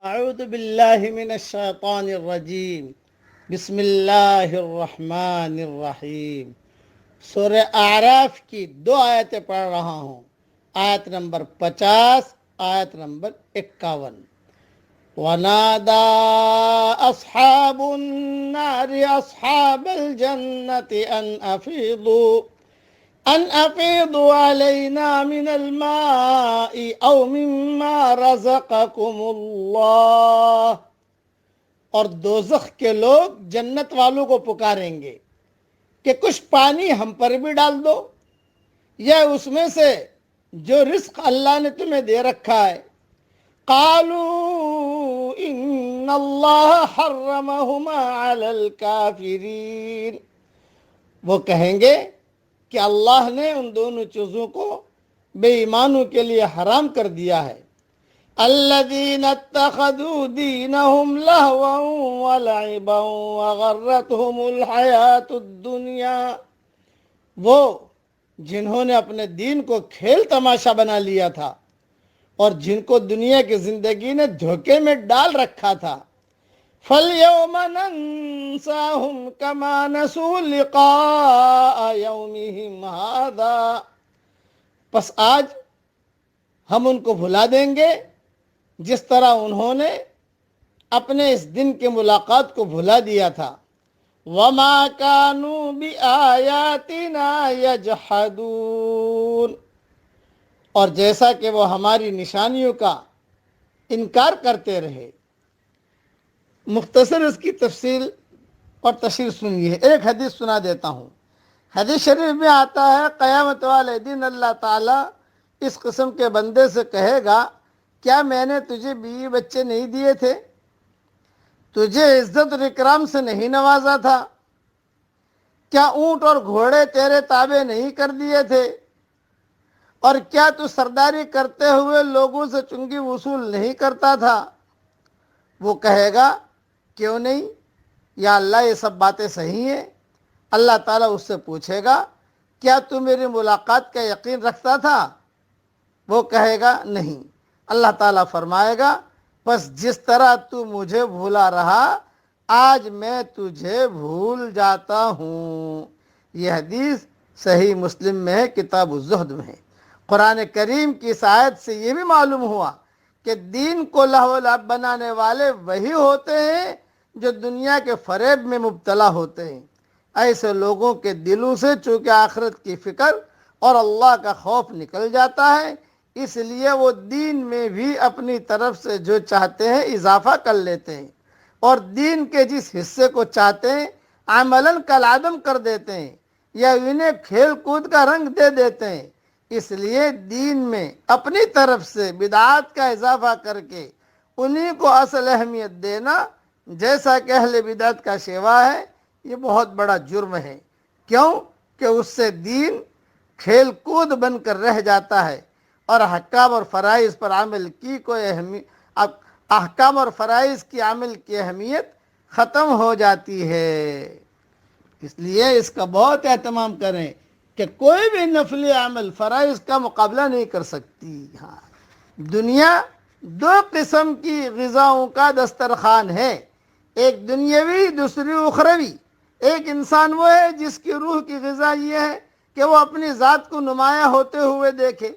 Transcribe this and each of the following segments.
اعوذ باللہ من الشیطان الرجیم بسم اللہ الرحمن الرحیم۔ سورہ اعراف کی 2 آیتیں پڑھ رہا ہوں، آیت نمبر 50، آیت نمبر 51۔ وَنَادَى أَصْحَابُ النَّارِ أَصْحَابَ الْجَنَّةِ أَنْ أَفِيضُوا عَلَيْنَا مِنَ الْمَاءِ أَوْ مِمَّا رَزَقَكُمُ اللَّهُ۔ اور دوزخ کے لوگ جنت والوں کو پکاریں گے کہ کچھ پانی ہم پر بھی ڈال دو، یا اس میں سے جو رزق اللہ نے تمہیں دے رکھا ہے۔ قالوا ان اللہ حرمہما علی الکافرین، وہ کہیں گے کہ اللہ نے ان دونوں چیزوں کو بے ایمانوں کے لیے حرام کر دیا ہے۔ الذین اتخذوا دینہم لہوا ولعبا وغرتہم الحیاۃ الدنیا، وہ جنہوں نے اپنے دین کو کھیل تماشا بنا لیا تھا اور جن کو دنیا کی زندگی نے دھوکے میں ڈال رکھا تھا۔ فَالْيَوْمَ نَنْسَاهُمْ كَمَا نَسُوا لِقَاءَ يَوْمِهِمْ هَذَا، پس آج ہم ان کو بھلا دیں گے جس طرح انہوں نے اپنے اس دن کی ملاقات کو بھلا دیا تھا۔ وَمَا كَانُوا بِآيَاتِنَا يَجْحَدُونَ، اور جیسا کہ وہ ہماری نشانیوں کا انکار کرتے رہے۔ مختصر اس کی تفصیل اور تشریح سنیے۔ ایک حدیث سنا دیتا ہوں۔ حدیث شریف میں آتا ہے، قیامت والے دن اللہ تعالیٰ اس قسم کے بندے سے کہے گا، کیا میں نے تجھے بیوی بچے نہیں دیے تھے؟ تجھے عزت اور اکرام سے نہیں نوازا تھا؟ کیا اونٹ اور گھوڑے تیرے تابع نہیں کر دیے تھے؟ اور کیا تو سرداری کرتے ہوئے لوگوں سے چنگی وصول نہیں کرتا تھا؟ وہ کہے گا، کیوں نہیں یا اللہ، یہ سب باتیں صحیح ہیں۔ اللہ تعالیٰ اس سے پوچھے گا، کیا تو میری ملاقات کا یقین رکھتا تھا؟ وہ کہے گا نہیں۔ اللہ تعالیٰ فرمائے گا، پس جس طرح تو مجھے بھولا رہا، آج میں تجھے بھول جاتا ہوں۔ یہ حدیث صحیح مسلم میں ہے، کتاب الزہد میں ہے۔ قرآن کریم کی اس آیت سے یہ بھی معلوم ہوا کہ دین کو لہو و لعب بنانے والے وہی ہوتے ہیں جو دنیا کے فریب میں مبتلا ہوتے ہیں۔ ایسے لوگوں کے دلوں سے چونکہ آخرت کی فکر اور اللہ کا خوف نکل جاتا ہے، اس لیے وہ دین میں بھی اپنی طرف سے جو چاہتے ہیں اضافہ کر لیتے ہیں، اور دین کے جس حصے کو چاہتے ہیں عملاً کالعدم کر دیتے ہیں، یا انہیں کھیل کود کا رنگ دے دیتے ہیں۔ اس لیے دین میں اپنی طرف سے بدعات کا اضافہ کر کے انہی کو اصل اہمیت دینا، جیسا کہ اہل بدعت کا شیوا ہے، یہ بہت بڑا جرم ہے۔ کیوں کہ اس سے دین کھیل کود بن کر رہ جاتا ہے، اور احکام اور فرائض پر عمل کی احکام اور فرائض کی عمل کی اہمیت ختم ہو جاتی ہے۔ اس لیے اس کا بہت اہتمام کریں کہ کوئی بھی نفلی عمل فرائض کا مقابلہ نہیں کر سکتی۔ ہاں، دنیا 2 قسم کی غذاؤں کا دسترخوان ہے، ایک دنیاوی، دوسری اخروی۔ ایک انسان وہ ہے جس کی روح کی غذا یہ ہے کہ وہ اپنی ذات کو نمایاں ہوتے ہوئے دیکھے،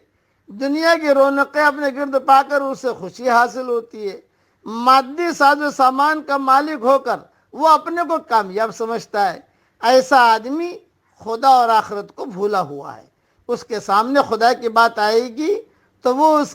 دنیا کی رونقیں اپنے گرد پا کر اسے خوشی حاصل ہوتی ہے، مادی ساز و سامان کا مالک ہو کر وہ اپنے کو کامیاب سمجھتا ہے۔ ایسا آدمی خدا اور آخرت کو بھولا ہوا ہے۔ اس کے سامنے خدا کی بات آئے گی تو وہ اس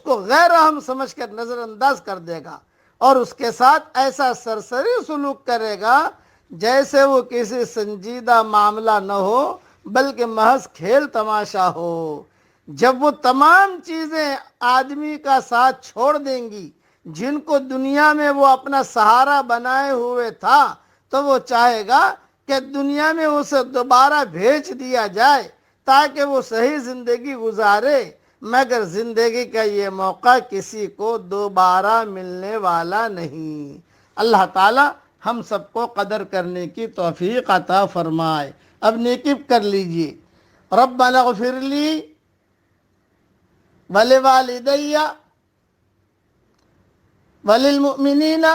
کو غیر اہم سمجھ کر نظر انداز کر دے گا، اور اس کے ساتھ ایسا سرسری سلوک کرے گا جیسے وہ کسی سنجیدہ معاملہ نہ ہو بلکہ محض کھیل تماشا ہو۔ جب وہ تمام چیزیں آدمی کا ساتھ چھوڑ دیں گی جن کو دنیا میں وہ اپنا سہارا بنائے ہوئے تھا، تو وہ چاہے گا کہ دنیا میں اسے دوبارہ بھیج دیا جائے تاکہ وہ صحیح زندگی گزارے، مگر زندگی کا یہ موقع کسی کو دوبارہ ملنے والا نہیں۔ اللہ تعالی ہم سب کو قدر کرنے کی توفیق عطا فرمائے۔ اب نیکی کر لیجئے۔ ربنا اغفر لی ولوالدی وللمؤمنین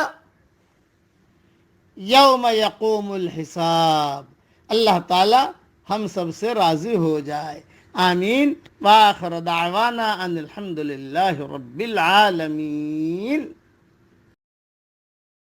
یوم یقوم الحساب۔ اللہ تعالی ہم سب سے راضی ہو جائے، آمین۔ وآخر دعوانا ان الحمد للہ رب العالمین۔